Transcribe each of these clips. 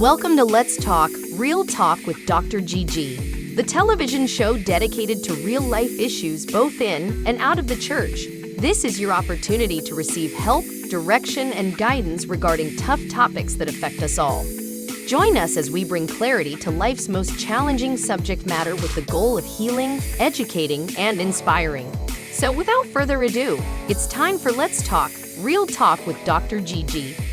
Welcome to Let's Talk, Real Talk with DrGG, the television show dedicated to real-life issues both in and out of the church. This is your opportunity to receive help, direction, and guidance regarding tough topics that affect us all. Join us as we bring clarity to life's most challenging subject matter with the goal of healing, educating, and inspiring. So without further ado, it's time for Let's Talk, Real Talk with DrGG.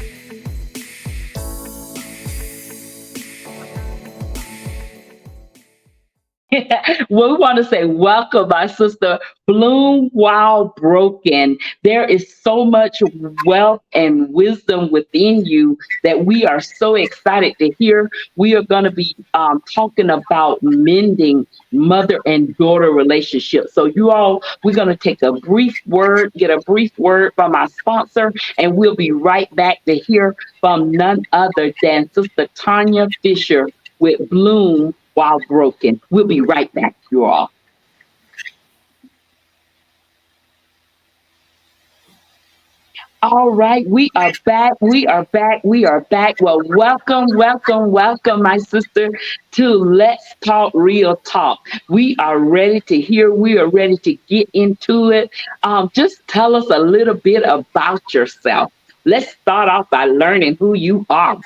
Well, we want to say welcome, my sister, Bloom While Broken. There is so much wealth and wisdom within you that we are so excited to hear. We are going to be talking about mending mother and daughter relationships. So you all, we're going to take a brief word, get a brief word from our sponsor, and we'll be right back to hear from none other than Sister Tanya Fisher with Bloom While Broken. We'll be right back, you all. All right, we are back. We are back. We are back. Well, welcome, my sister, to Let's Talk Real Talk. We are ready to hear. We are ready to get into it. Just tell us a little bit about yourself. Let's start off by learning who you are.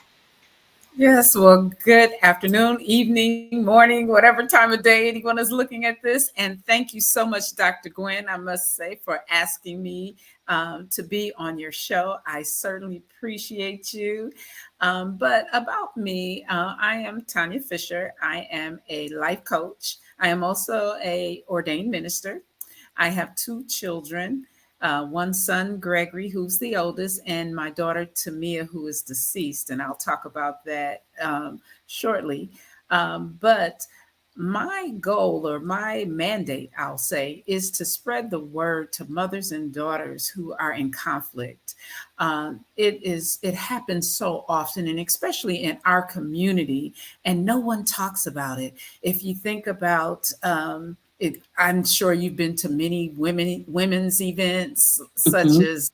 Yes, well, good afternoon, evening, morning, whatever time of day anyone is looking at this. And thank you so much, Dr. Gwen, I must say, for asking me to be on your show. I certainly appreciate you. But about me, I am Tanya Fisher. I am a life coach. I am also a ordained minister. I have two children. One son, Gregory, who's the oldest, and my daughter, Tamia, who is deceased. And I'll talk about that shortly. But my goal or my mandate, I'll say, is to spread the word to mothers and daughters who are in conflict. It happens so often, and especially in our community, and no one talks about it. If you think about I'm sure you've been to many women's events, such Mhm. as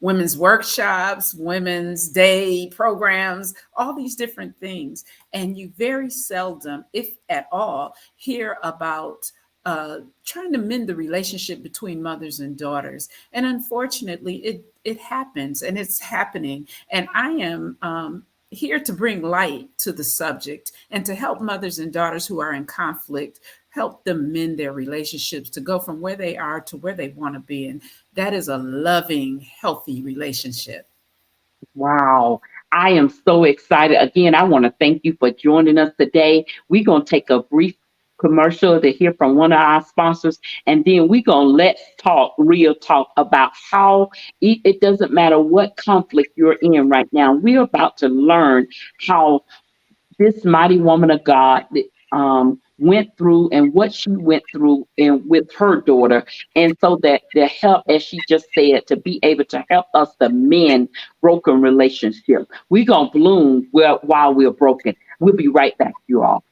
women's workshops, women's day programs, all these different things. And you very seldom, if at all, hear about trying to mend the relationship between mothers and daughters. And unfortunately, it happens, and it's happening. And I am here to bring light to the subject and to help mothers and daughters who are in conflict, help them mend their relationships to go from where they are to where they want to be. And that is a loving, healthy relationship. Wow. I am so excited. Again, I want to thank you for joining us today. We're going to take a brief commercial to hear from one of our sponsors, and then we're going to let's talk real talk about how it doesn't matter what conflict you're in right now. We're about to learn how this mighty woman of God went through and what she went through and with her daughter. And so that the help, as she just said, to be able to help us to mend broken relationships. We're going to bloom while we're broken. We'll be right back, you all.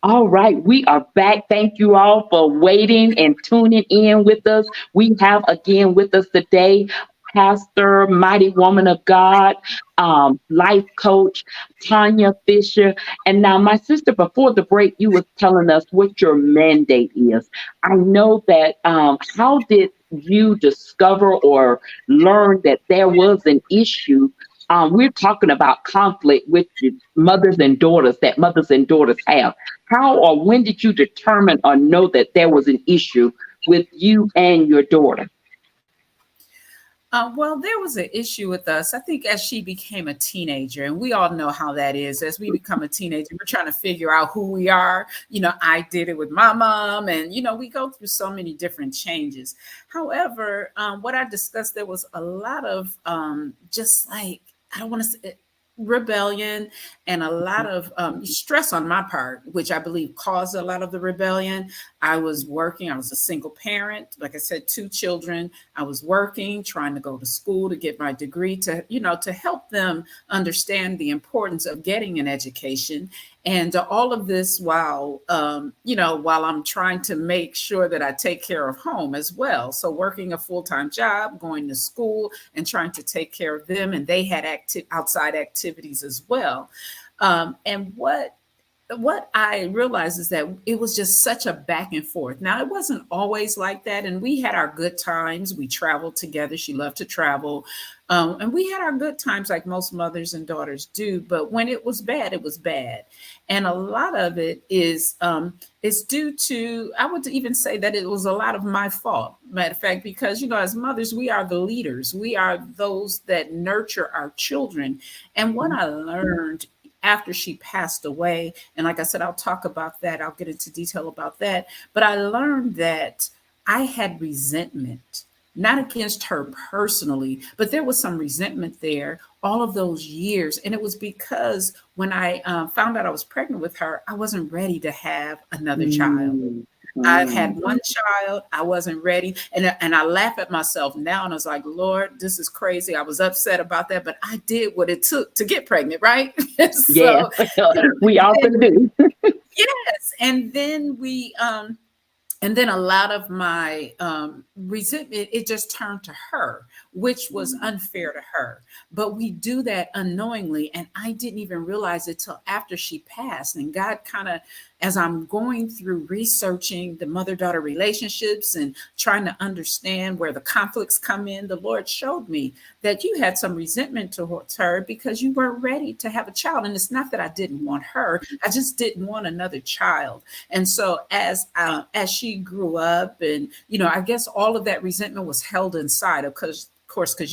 All right, we are back. Thank you all for waiting and tuning in with us. We have again with us today Pastor, mighty woman of God, life coach, Tanya Fisher. And now, my sister, before the break, you was telling us what your mandate is. I know that. How did you discover or learn that there was an issue? We're talking about conflict with mothers and daughters that mothers and daughters have. How or when did you determine or know that there was an issue with you and your daughter? Well, there was an issue with us, I think, as she became a teenager. And we all know how that is. As we become a teenager, we're trying to figure out who we are. I did it with my mom, and, we go through so many different changes. However, what I discussed, there was a lot of just like, I don't want to say, rebellion and a lot of stress on my part, which I believe caused a lot of the rebellion. I was working. I was a single parent. Like I said, 2 children. I was working, trying to go to school to get my degree to, to help them understand the importance of getting an education. And all of this while, while I'm trying to make sure that I take care of home as well. So working a full-time job, going to school, and trying to take care of them. And they had outside activities as well. And what I realized is that it was just such a back and forth. Now, it wasn't always like that. And we had our good times. We traveled together. She loved to travel. And we had our good times like most mothers and daughters do. But when it was bad, it was bad. And a lot of it is due to, I would even say that it was a lot of my fault. Matter of fact, because, as mothers, we are the leaders. We are those that nurture our children. And what I learned after she passed away, and like I said, I'll talk about that. I'll get into detail about that. But I learned that I had resentment, not against her personally, but there was some resentment there all of those years. And it was because when I found out I was pregnant with her, I wasn't ready to have another child. I had one child. I wasn't ready. And I laugh at myself now. And I was like, Lord, this is crazy. I was upset about that, but I did what it took to get pregnant, right? Yeah, we often do. Yes. And then a lot of my resentment, it just turned to her, which was unfair to her. But we do that unknowingly. And I didn't even realize it till after she passed. And God kind of, as I'm going through researching the mother-daughter relationships and trying to understand where the conflicts come in, the Lord showed me that you had some resentment towards her because you weren't ready to have a child. And it's not that I didn't want her. I just didn't want another child. And so as she grew up and, I guess all of that resentment was held inside because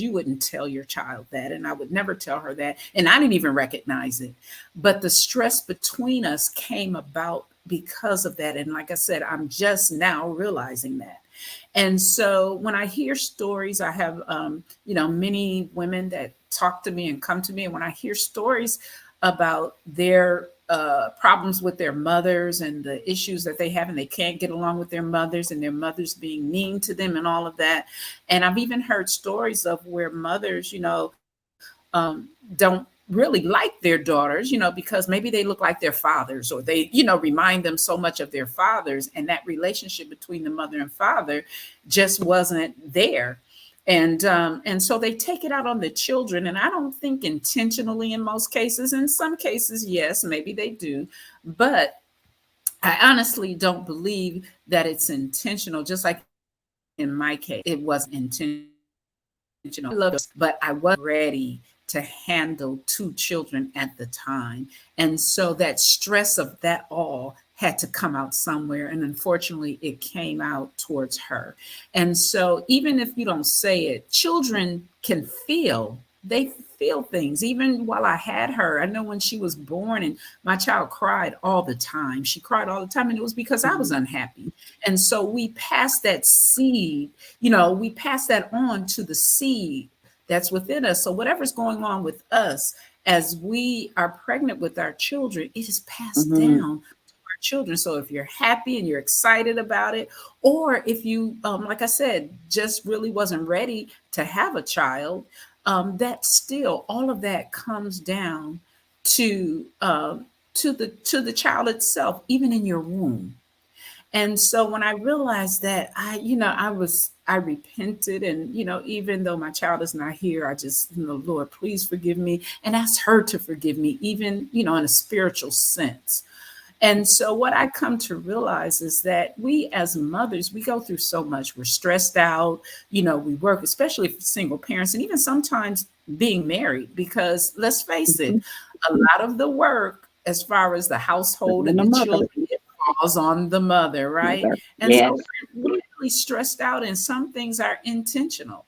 you wouldn't tell your child that. And I would never tell her that. And I didn't even recognize it. But the stress between us came about because of that. And like I said, I'm just now realizing that. And so when I hear stories, I have, many women that talk to me and come to me. And when I hear stories about their problems with their mothers and the issues that they have, and they can't get along with their mothers and their mothers being mean to them and all of that. And I've even heard stories of where mothers, don't really like their daughters, because maybe they look like their fathers or they, remind them so much of their fathers. And that relationship between the mother and father just wasn't there. And so they take it out on the children. And I don't think intentionally in most cases. In some cases, yes, maybe they do. But I honestly don't believe that it's intentional. Just like in my case, it wasn't intentional. I love it, but I wasn't ready to handle 2 children at the time. And so that stress of that all had to come out somewhere. And unfortunately, it came out towards her. And so even if you don't say it, children can feel, they feel things. Even while I had her, I know when she was born and my child cried all the time. She cried all the time. And it was because I was unhappy. And so we passed that seed, we passed that on to the seed that's within us. So whatever's going on with us as we are pregnant with our children, it is passed down children. So if you're happy and you're excited about it, or if you, like I said, just really wasn't ready to have a child, that still, all of that comes down to the child itself, even in your womb. And so when I realized that, I repented, and, even though my child is not here, I just, Lord, please forgive me, and ask her to forgive me, even, in a spiritual sense. And so what I come to realize is that we as mothers, we go through so much. We're stressed out, we work, especially for single parents, and even sometimes being married, because let's face it, a lot of the work as far as the household and the children, it falls on the mother, right? And so we're really stressed out, and some things are unintentional.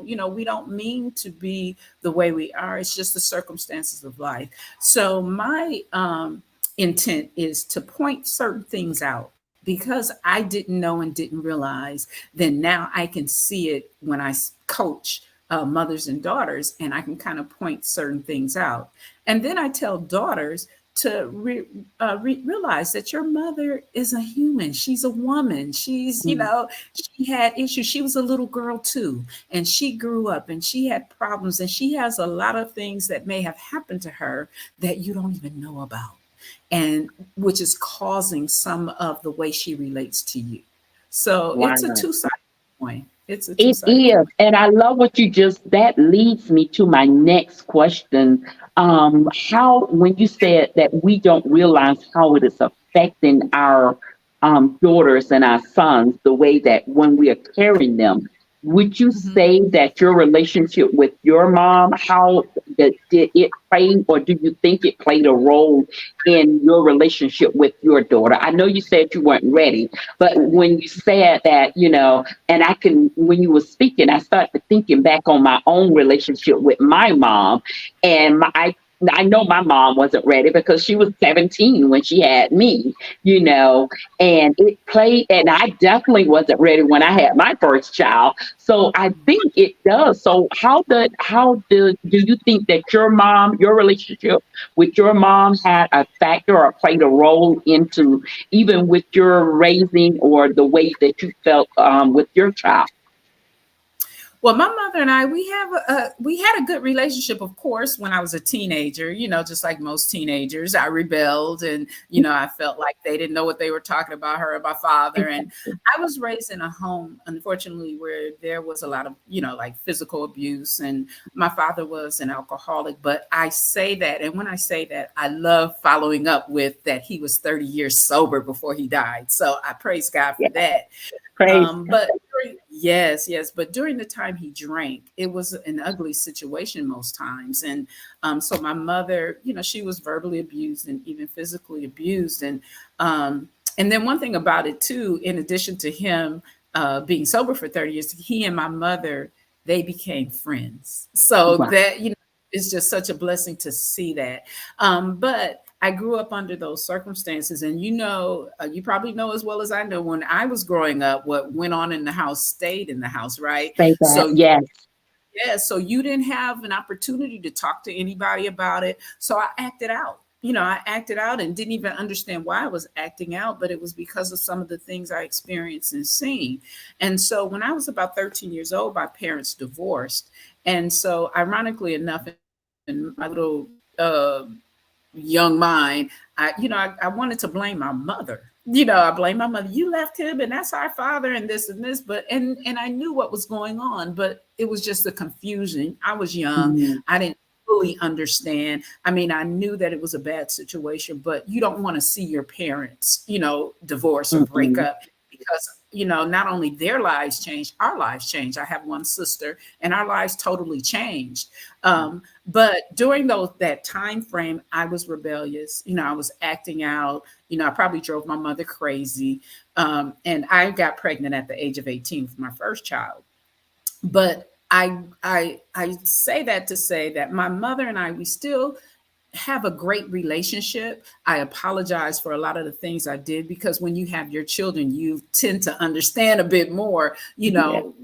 We don't mean to be the way we are. It's just the circumstances of life. So my intent is to point certain things out because I didn't know and didn't realize. Then now I can see it when I coach mothers and daughters, and I can kind of point certain things out. And then I tell daughters, to realize that your mother is a human. She's a woman. She's, Mm. she had issues. She was a little girl too, and she grew up and she had problems, and she has a lot of things that may have happened to her that you don't even know about, and which is causing some of the way she relates to you. So it's a Wow. two-sided coin. It's a It two-sided is. coin. And I love what you just, that leads me to my next question. How, when you said that we don't realize how it is affecting our daughters and our sons, the way that when we are carrying them, would you Mhm. say that your relationship with your mom, how did it play, or do you think it played a role in your relationship with your daughter? I know you said you weren't ready, but when you said that, and I can, when you were speaking, I started thinking back on my own relationship with my mom. And I know my mom wasn't ready because she was 17 when she had me, you know, and it played, and I definitely wasn't ready when I had my first child. So I think it does. So do you think that your relationship with your mom had a factor or played a role into even with your raising or the way that you felt with your child? Well, my mother and I, we had a good relationship, of course, when I was a teenager, just like most teenagers. I rebelled, and I felt like they didn't know what they were talking about, her and my father. And I was raised in a home, unfortunately, where there was a lot of, like physical abuse, and my father was an alcoholic. But I say that, and when I say that, I love following up with that he was 30 years sober before he died. So I praise God for Yeah, that. praise. Yes, but during the time he drank, it was an ugly situation most times. And so my mother, she was verbally abused and even physically abused. And then one thing about it too, in addition to him being sober for 30 years, he and my mother, they became friends. So Wow. that, it's just such a blessing to see that. But I grew up under those circumstances, and you probably know as well as I know, when I was growing up, what went on in the house stayed in the house, right? Say that. So Yes. yeah, so you didn't have an opportunity to talk to anybody about it. So I acted out. I acted out and didn't even understand why I was acting out, but it was because of some of the things I experienced and seen. And so when I was about 13 years old, my parents divorced. And so, ironically enough, in my little young mind, I wanted to blame my mother. I blame my mother. You left him, and that's our father, and this and this. But and I knew what was going on, but it was just the confusion. I was young. Mm-hmm. I didn't fully understand. I mean, I knew that it was a bad situation, but you don't want to see your parents, divorce or break Mm-mm. up, because not only their lives changed, our lives changed. I have one sister, and our lives totally changed. But during that time frame, I was rebellious. I was acting out. I probably drove my mother crazy. And I got pregnant at the age of 18 with my first child. But I say that to say that my mother and I, we still have a great relationship. I apologize for a lot of the things I did, because when you have your children, you tend to understand a bit more, Yeah. what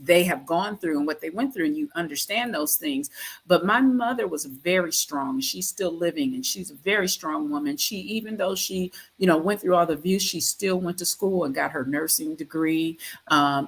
they have gone through and what they went through, and you understand those things. But my mother was very strong. She's still living, and she's a very strong woman. She, even though she, went through all the abuse, she still went to school and got her nursing degree,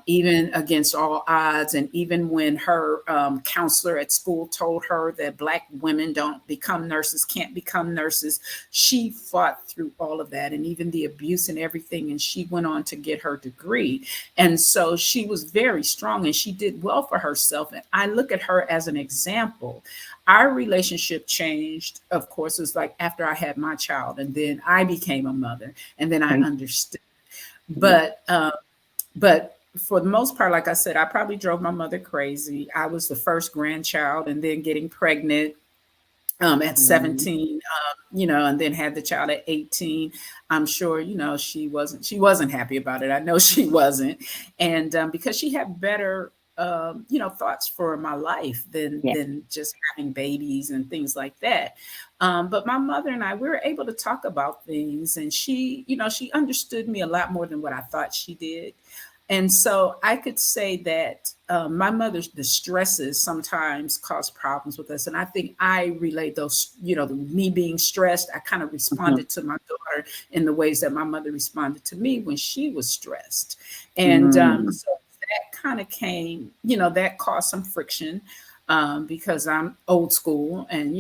even against all odds. And even when her counselor at school told her that Black women don't become nurses, can't become nurses, she fought through all of that and even the abuse and everything. And she went on to get her degree. And so she was very strong, and she did well for herself. And I look at her as an example. Our relationship changed, of course, it's like after I had my child, and then I became a mother, and then I Right. understood. Yeah. But for the most part, like I said, I probably drove my mother crazy. I was the first grandchild, and then getting pregnant at Mhm. 17, and then had the child at 18. I'm sure, she wasn't happy about it. I know she wasn't. And because she had better, thoughts for my life than Yeah. just having babies and things like that. But my mother and I, we were able to talk about things, and she understood me a lot more than what I thought she did. And so I could say that my mother's the stresses sometimes cause problems with us, and I think I relate those. Me being stressed, I kind of Mhm. responded to my daughter in the ways that my mother responded to me when she was stressed, and Mm. so that kind of came. That caused some friction because I'm old school, and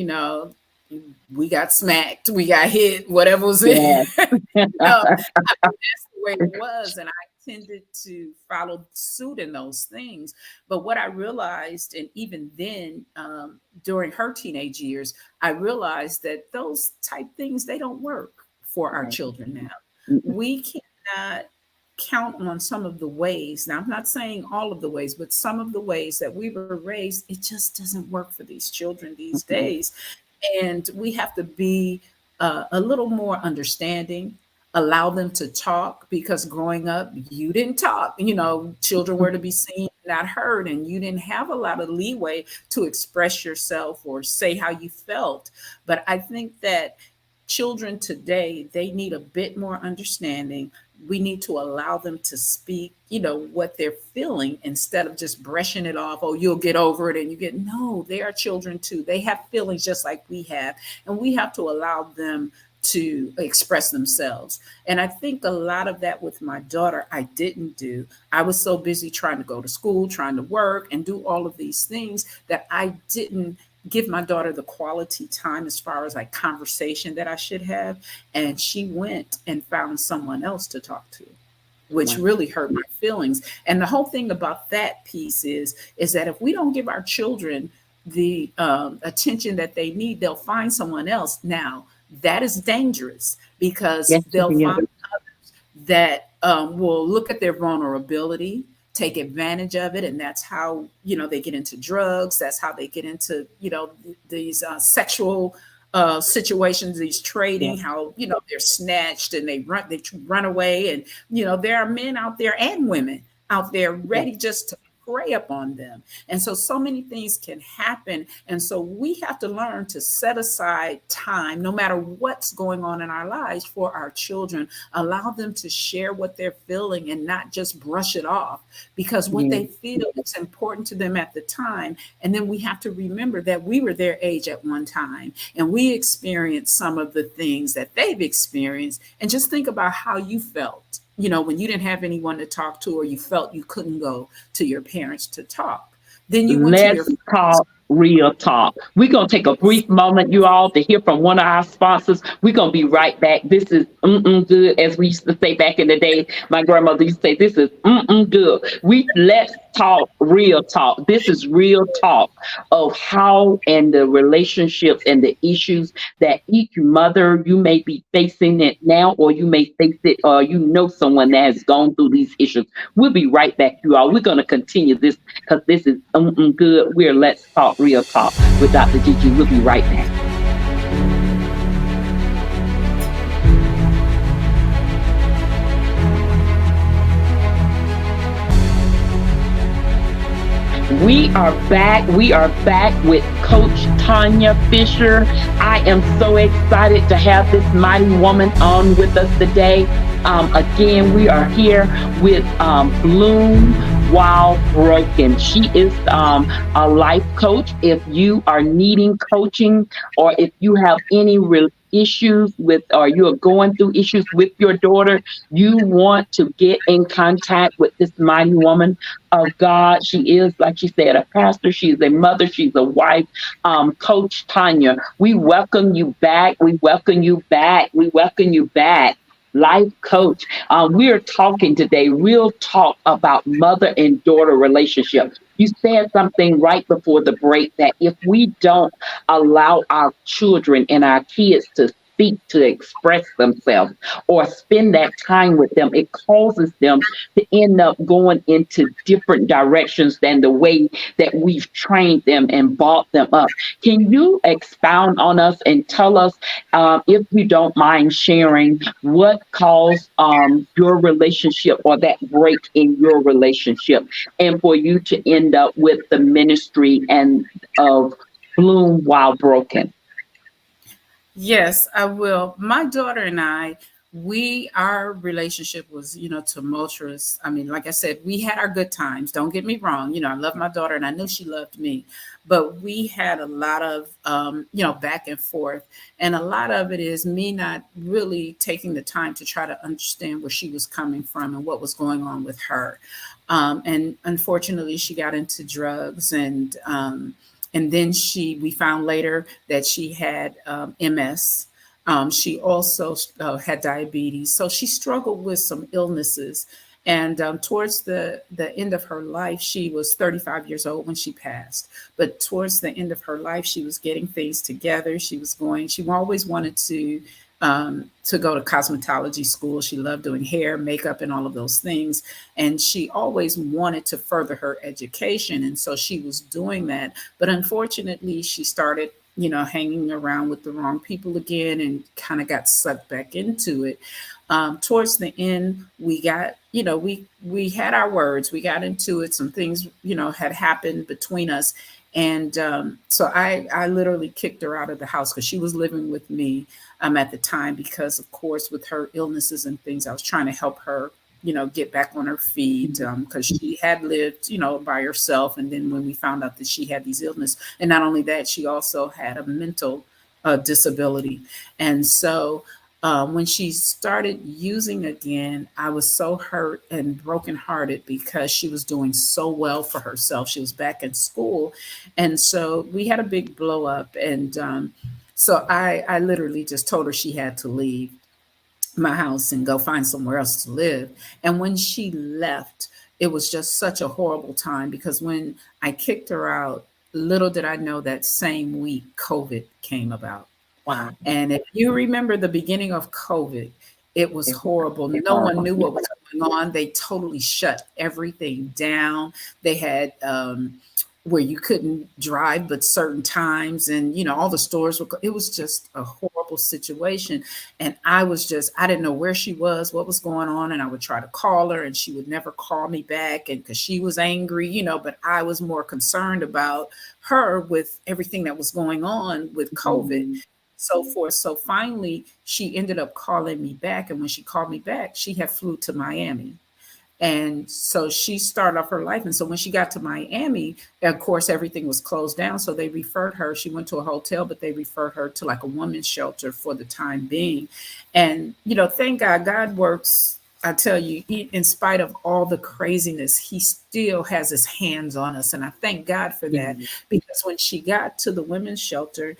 we got smacked, we got hit, whatever was it. Yes. That's the way it was. And I tended to follow suit in those things. But what I realized, and even then, during her teenage years, I realized that those type things, they don't work for our children now. Mm-mm. We cannot count on some of the ways. Now, I'm not saying all of the ways, but some of the ways that we were raised, it just doesn't work for these children these Mm-mm. days. And we have to be a little more understanding, allow them to talk, because growing up you didn't talk. Children were to be seen, not heard, and you didn't have a lot of leeway to express yourself or say how you felt. But I think that children today, they need a bit more understanding. We need to allow them to speak, what they're feeling, instead of just brushing it off. Oh, you'll get over it. And no, they are children too. They have feelings just like we have. And we have to allow them to express themselves. And I think a lot of that with my daughter, I didn't do. I was so busy trying to go to school, trying to work, and do all of these things that I didn't give my daughter the quality time as far as like conversation that I should have. And she went and found someone else to talk to, which Wow. really hurt my feelings. And the whole thing about that piece is that if we don't give our children the attention that they need, they'll find someone else. Now, that is dangerous, because Yes, it they'll is. find that will look at their vulnerability, take advantage of it, and that's how they get into drugs. That's how they get into these sexual situations, these Yes. trading. How they're snatched and they run away, and there are men out there and women out there Yes. ready just to prey upon them. And so many things can happen. And so we have to learn to set aside time, no matter what's going on in our lives, for our children. Allow them to share what they're feeling and not just brush it off, because what Yes. they feel is important to them at the time. And then we have to remember that we were their age at one time, and we experienced some of the things that they've experienced. And just think about how you felt, when you didn't have anyone to talk to, or you felt you couldn't go to your parents to talk. Then you went to Let's your friends. talk real talk. We're going to take a brief moment, you all, to hear from one of our sponsors. We're going to be right back. This is good, as we used to say back in the day. My grandmother used to say, this is good. Let's talk real talk. This is real talk of how, and the relationships and the issues that each mother, you may be facing it now, or you may face it, or someone that has gone through these issues. We'll be right back, you all. We're going to continue this, because this is good. We're Let's Talk Real Talk with Dr. Gigi. We'll be right back. We are back. We are back with Coach Tanya Fisher. I am so excited to have this mighty woman on with us today. Again, we are here with Bloom While Broken. She is a life coach. If you are needing coaching, or if you have any issues with, or you are going through issues with your daughter, you want to get in contact with this mighty woman of God. She is, like she said, a pastor. She's a mother. She's a wife. Coach Tanya, we welcome you back. We welcome you back. We welcome you back. Life coach. We are talking today, real talk, about mother and daughter relationship. You said something right before the break, that if we don't allow our children and our kids to speak, to express themselves, or spend that time with them, it causes them to end up going into different directions than the way that we've trained them and brought them up. Can you expound on us and tell us, if you don't mind sharing, what caused your relationship, or that break in your relationship, and for you to end up with the ministry and of Bloom While Broken? Yes, I will. My daughter and I, our relationship was, tumultuous. I mean, like I said, we had our good times. Don't get me wrong. I love my daughter and I knew she loved me, but we had a lot of, back and forth. And a lot of it is me not really taking the time to try to understand where she was coming from and what was going on with her. And unfortunately, she got into drugs, and then we found later that she had MS. She also had diabetes, so she struggled with some illnesses. And towards the end of her life, she was 35 years old when she passed. But towards the end of her life, she was getting things together. She always wanted to go to cosmetology school. She loved doing hair, makeup, and all of those things. And she always wanted to further her education. And so she was doing that. But unfortunately, she started hanging around with the wrong people again and kind of got sucked back into it. Towards the end, we got, we had our words, we got into it. Some things, had happened between us. And so I literally kicked her out of the house because she was living with me at the time, because of course, with her illnesses and things, I was trying to help her get back on her feet, because she had lived, by herself. And then when we found out that she had these illness, and not only that, she also had a mental disability. And so when she started using again, I was so hurt and brokenhearted because she was doing so well for herself. She was back in school. And so we had a big blow up. And so I literally just told her she had to leave my house and go find somewhere else to live. And when she left, it was just such a horrible time, because when I kicked her out, little did I know that same week COVID came about. Wow. And if you remember the beginning of COVID, it was horrible. No one Horrible. knew what was going on. They totally shut everything down. They had where you couldn't drive but certain times, and all the stores were. It was just a horrible situation, and I didn't know where she was, what was going on, and I would try to call her, and she would never call me back, and because she was angry, but I was more concerned about her with everything that was going on with COVID. So forth. So finally, she ended up calling me back. And when she called me back, she had flew to Miami. And so she started off her life. And so when she got to Miami, of course, everything was closed down. So they referred her. She went to a hotel, but they referred her to like a women's shelter for the time being. And, thank God, God works. I tell you, in spite of all the craziness, he still has his hands on us. And I thank God for that, because when she got to the women's shelter,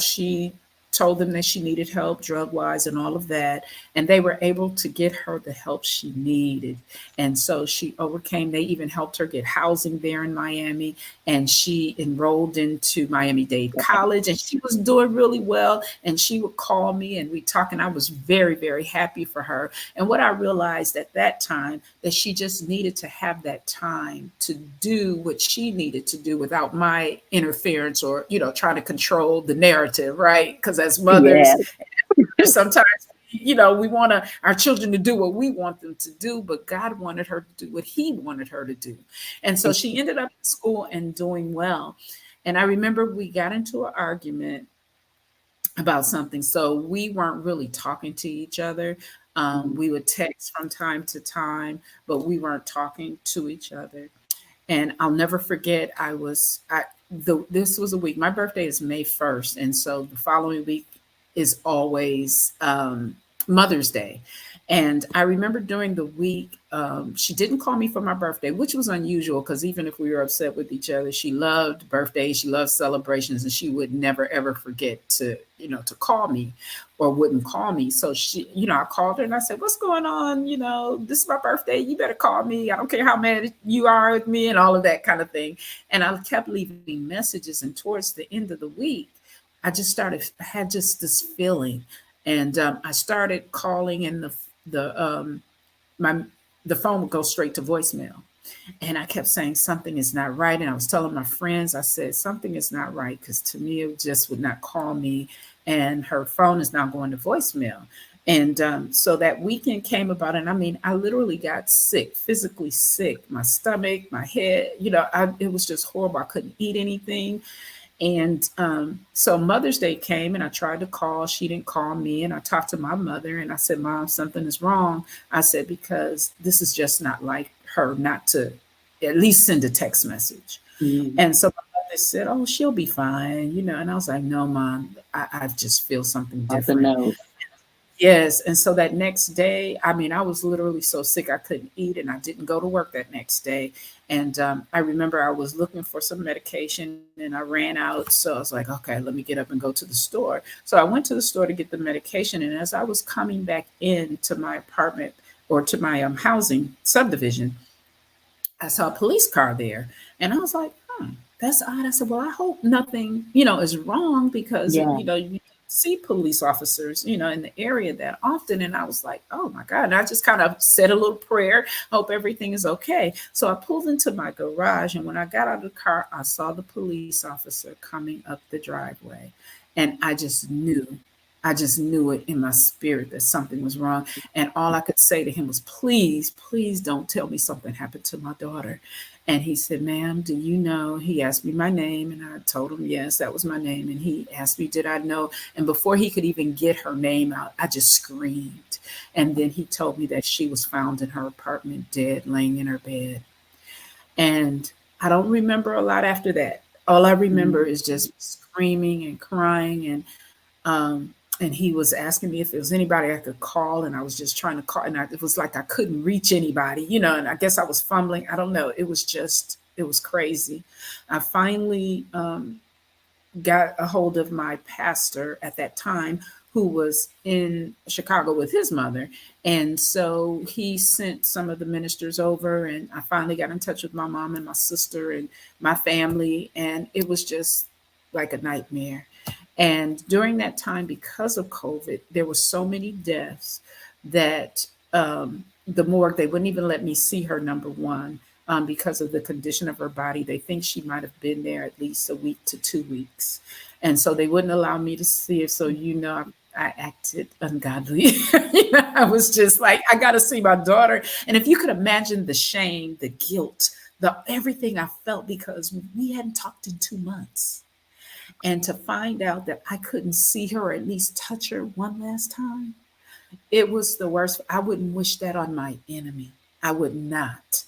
she told them that she needed help drug wise and all of that. And they were able to get her the help she needed. And so she overcame, they even helped her get housing there in Miami. And she enrolled into Miami-Dade College, and she was doing really well. And she would call me and we'd talk, and I was very, very happy for her. And what I realized at that time, that she just needed to have that time to do what she needed to do without my interference or, trying to control the narrative, right? Because as mothers, sometimes, we want our children to do what we want them to do, but God wanted her to do what he wanted her to do. And so she ended up in school and doing well. And I remember we got into an argument about something. So we weren't really talking to each other. We would text from time to time, but we weren't talking to each other. And I'll never forget, this was a week. My birthday is May 1st. And so the following week is always Mother's Day. And I remember during the week, she didn't call me for my birthday, which was unusual, because even if we were upset with each other, she loved birthdays, she loved celebrations, and she would never, ever forget to call me, or wouldn't call me. So she, I called her and I said, "What's going on? This is my birthday. You better call me. I don't care how mad you are with me," and all of that kind of thing. And I kept leaving messages. And towards the end of the week, I had just this feeling. And I started calling, and the phone would go straight to voicemail. And I kept saying something is not right. And I was telling my friends, I said, something is not right, because to me, it just would not call me. And her phone is now going to voicemail. And so that weekend came about. And I mean, I literally got sick, physically sick, my stomach, my head, it was just horrible. I couldn't eat anything. And so Mother's Day came and I tried to call. She didn't call me. And I talked to my mother and I said, Mom, something is wrong. I said, because this is just not like her not to at least send a text message. Mm. And so my mother said, oh, she'll be fine, And I was like, no, Mom, I just feel something Off the different. nose. Yes. And so that next day, I mean, I was literally so sick I couldn't eat and I didn't go to work that next day. And I remember I was looking for some medication and I ran out. So I was like, okay, let me get up and go to the store. So I went to the store to get the medication. And as I was coming back into my apartment or to my housing subdivision, I saw a police car there. And I was like, that's odd. I said, well, I hope nothing, is wrong because, Yeah. you see police officers, in the area that often. And I was like, oh my God. And I just kind of said a little prayer, hope everything is okay. So I pulled into my garage. And when I got out of the car, I saw the police officer coming up the driveway. And I just knew it in my spirit that something was wrong. And all I could say to him was, please, please don't tell me something happened to my daughter. And he said, ma'am, do you know? He asked me my name and I told him, yes, that was my name. And he asked me, did I know? And before he could even get her name out, I just screamed. And then he told me that she was found in her apartment dead, laying in her bed. And I don't remember a lot after that. All I remember is just screaming and crying. And he was asking me if there was anybody I could call, and I was just trying to call, and it was like I couldn't reach anybody, and I guess I was fumbling. I don't know. It was crazy. I finally got a hold of my pastor at that time, who was in Chicago with his mother. And so he sent some of the ministers over, and I finally got in touch with my mom and my sister and my family. And it was just like a nightmare. And during that time, because of COVID, there were so many deaths that the morgue, they wouldn't even let me see her, number one, because of the condition of her body. They think she might have been there at least a week to 2 weeks. And so they wouldn't allow me to see her. So, I acted ungodly. I was just like, I got to see my daughter. And if you could imagine the shame, the guilt, the everything I felt, because we hadn't talked in 2 months. And to find out that I couldn't see her or at least touch her one last time, it was the worst. I wouldn't wish that on my enemy. I would not.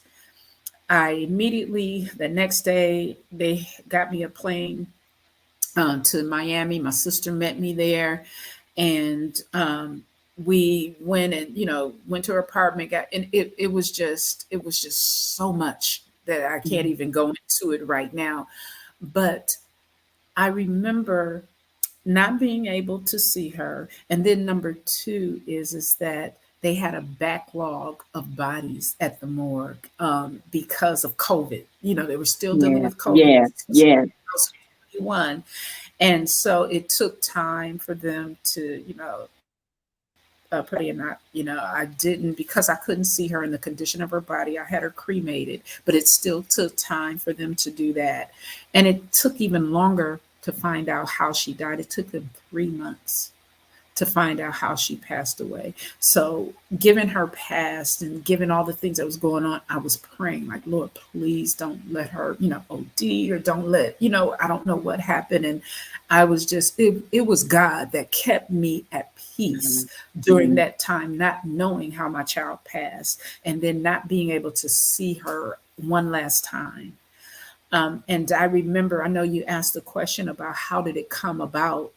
I immediately, the next day, they got me a plane to Miami. My sister met me there. And we went and, went to her apartment. And it was just so much that I can't even go into it right now. But I remember not being able to see her. And then number two is that they had a backlog of bodies at the morgue because of COVID. They were still dealing with COVID. Yes. One. And so it took time for them to, pray. And I didn't, because I couldn't see her in the condition of her body. I had her cremated, but it still took time for them to do that. And it took even longer to find out how she died. It took them 3 months to find out how she passed away. So given her past and given all the things that was going on, I was praying like, Lord, please don't let her, OD, or don't let, I don't know what happened. And I was just, it was God that kept me at peace during that time, not knowing how my child passed and then not being able to see her one last time. And I remember, I know you asked the question about how did it come about,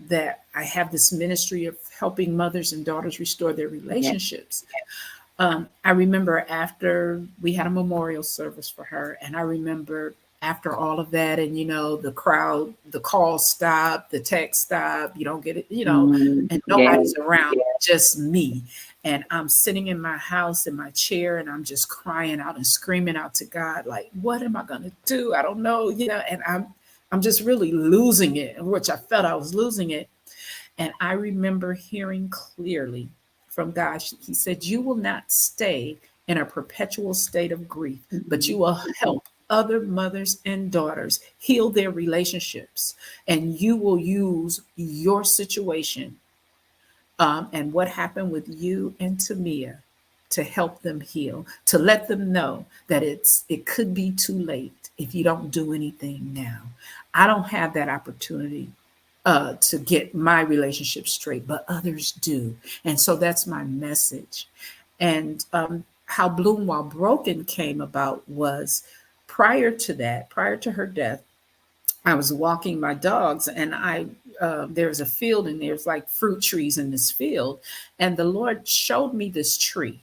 that I have this ministry of helping mothers and daughters restore their relationships. I remember after we had a memorial service for her, and I remember after all of that, and the crowd, the call stopped, the text stopped, you don't get it, and nobody's around, just me. And I'm sitting in my house in my chair, and I'm just crying out and screaming out to God, like, what am I going to do? I don't know, and I'm just really losing it, which I felt I was losing it. And I remember hearing clearly from God, he said, you will not stay in a perpetual state of grief, but you will help other mothers and daughters heal their relationships. And you will use your situation and what happened with you and Tamia to help them heal, to let them know that it could be too late if you don't do anything now. I don't have that opportunity to get my relationship straight, but others do. And so that's my message. And how Bloom While Broken came about was prior to that, prior to her death, I was walking my dogs, and there's a field, and there's like fruit trees in this field, and the Lord showed me this tree,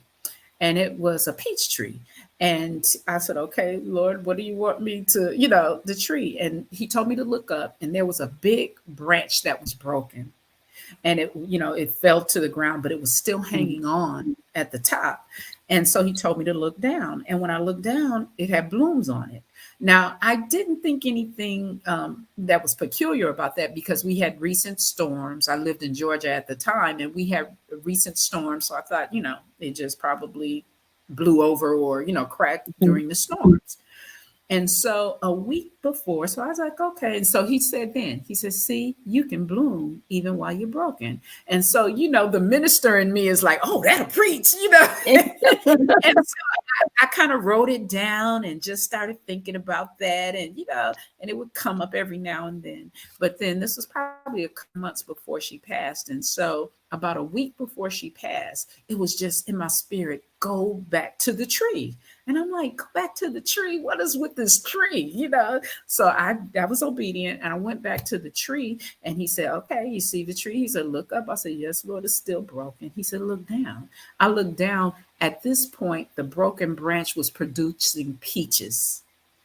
and it was a peach tree. And I said, okay, Lord, what do you want me to, the tree? And he told me to look up, and there was a big branch that was broken, and it fell to the ground, but it was still hanging on at the top. And so he told me to look down, and when I looked down, it had blooms on it. Now, I didn't think anything that was peculiar about that, because we had recent storms. I lived in Georgia at the time, and we had recent storms. So I thought, it just probably blew over or, cracked during the storms. And so a week before, so I was like, okay. And so he said, see, you can bloom even while you're broken. And so, the minister in me is like, oh, that'll preach, And so I kind of wrote it down and just started thinking about that. And, and it would come up every now and then. But then this was probably a couple months before she passed. And so about a week before she passed, it was just in my spirit, go back to the tree. And I'm like, go back to the tree. What is with this tree? So I was obedient, and I went back to the tree, and he said, okay, you see the tree? He said, look up. I said, yes, Lord, it's still broken. He said, look down. I looked down. At this point, the broken branch was producing peaches.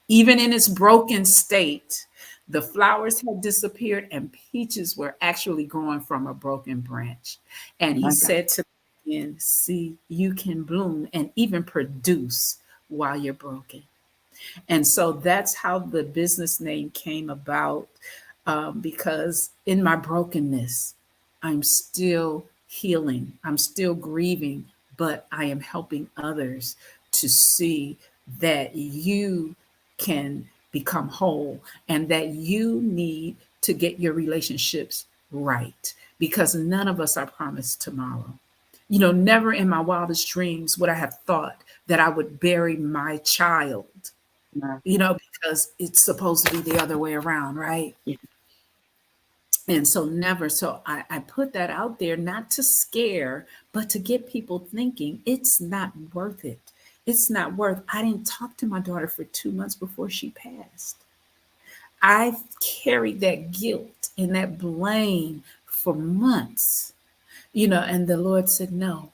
Even in its broken state, the flowers had disappeared, and peaches were actually growing from a broken branch. And he said to me again, see, you can bloom and even produce while you're broken. And so that's how the business name came about, because in my brokenness, I'm still healing, I'm still grieving, but I am helping others to see that you can become whole, and that you need to get your relationships right, because none of us are promised tomorrow. Never in my wildest dreams would I have thought that I would bury my child, because it's supposed to be the other way around, right? Yeah. And so never. So I put that out there, not to scare, but to get people thinking it's not worth it. It's not worth. I didn't talk to my daughter for 2 months before she passed. I carried that guilt and that blame for months, and the Lord said, no,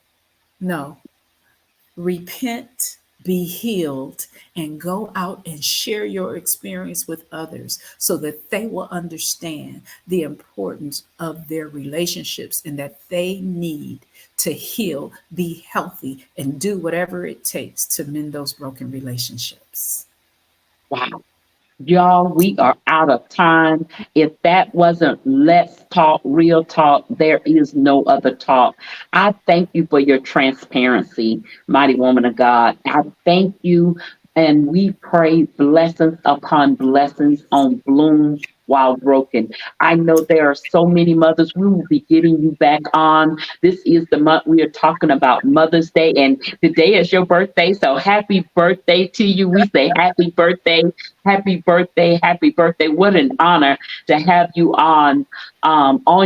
repent, be healed, and go out and share your experience with others so that they will understand the importance of their relationships, and that they need to heal, be healthy, and do whatever it takes to mend those broken relationships. Wow. Y'all, we are out of time. If that wasn't let's talk, real talk, there is no other talk. I thank you for your transparency, mighty woman of God. I thank you, and we pray blessings upon blessings on Bloom While Broken. I know there are so many mothers. We will be getting you back on. This is the month we are talking about Mother's Day, and today is your birthday. So happy birthday to you. We say happy birthday. Happy birthday, happy birthday. What an honor to have you on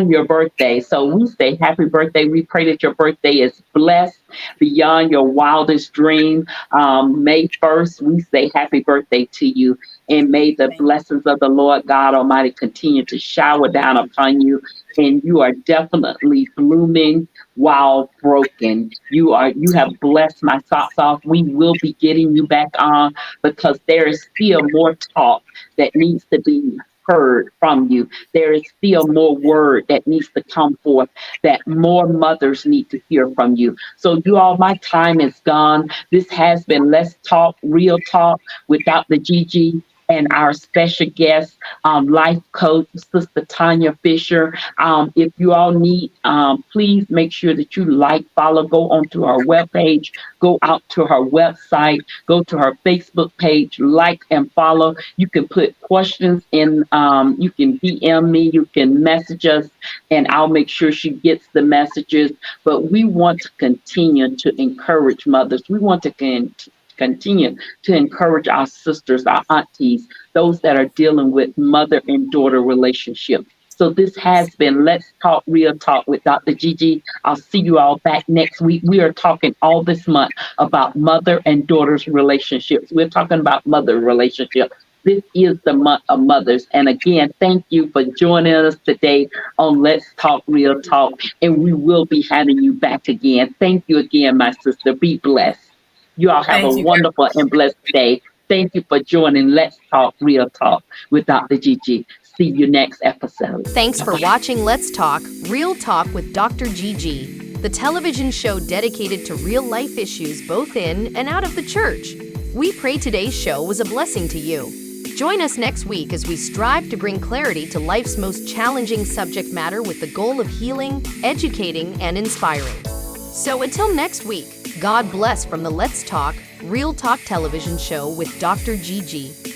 your birthday. So we say happy birthday. We pray that your birthday is blessed beyond your wildest dream. May 1st, we say happy birthday to you. And may the blessings of the Lord God Almighty continue to shower down upon you. And you are definitely blooming while broken. You have blessed my socks off. We will be getting you back on, because there is still more talk that needs to be heard from you. There is still more word that needs to come forth, that more mothers need to hear from you. So you all, my time is gone. This has been Let's Talk Real Talk with Dr. GG. and our special guest, life coach, Sister Tanya Fisher. If you all need, please make sure that you like, follow, go onto our webpage, go out to her website, go to her Facebook page, like and follow. You can put questions in, you can DM me, you can message us, and I'll make sure she gets the messages. But we want to continue to encourage mothers. We want to continue to encourage our sisters, our aunties, those that are dealing with mother and daughter relationship. So this has been Let's Talk Real Talk with Dr. Gigi. I'll see you all back next week. We are talking all this month about mother and daughter's relationships. We're talking about mother relationship. This is the month of mothers. And again, thank you for joining us today on Let's Talk Real Talk. And we will be having you back again. Thank you again, my sister. Be blessed. You all have a Thank you. wonderful and blessed day. Thank you for joining Let's Talk Real Talk with Dr. Gigi. See you next episode. Thanks for watching Let's Talk Real Talk with Dr. GG, the television show dedicated to real life issues both in and out of the church. We pray today's show was a blessing to you. Join us next week as we strive to bring clarity to life's most challenging subject matter with the goal of healing, educating, and inspiring. So until next week, God bless from the Let's Talk Real Talk television show with Dr. GG.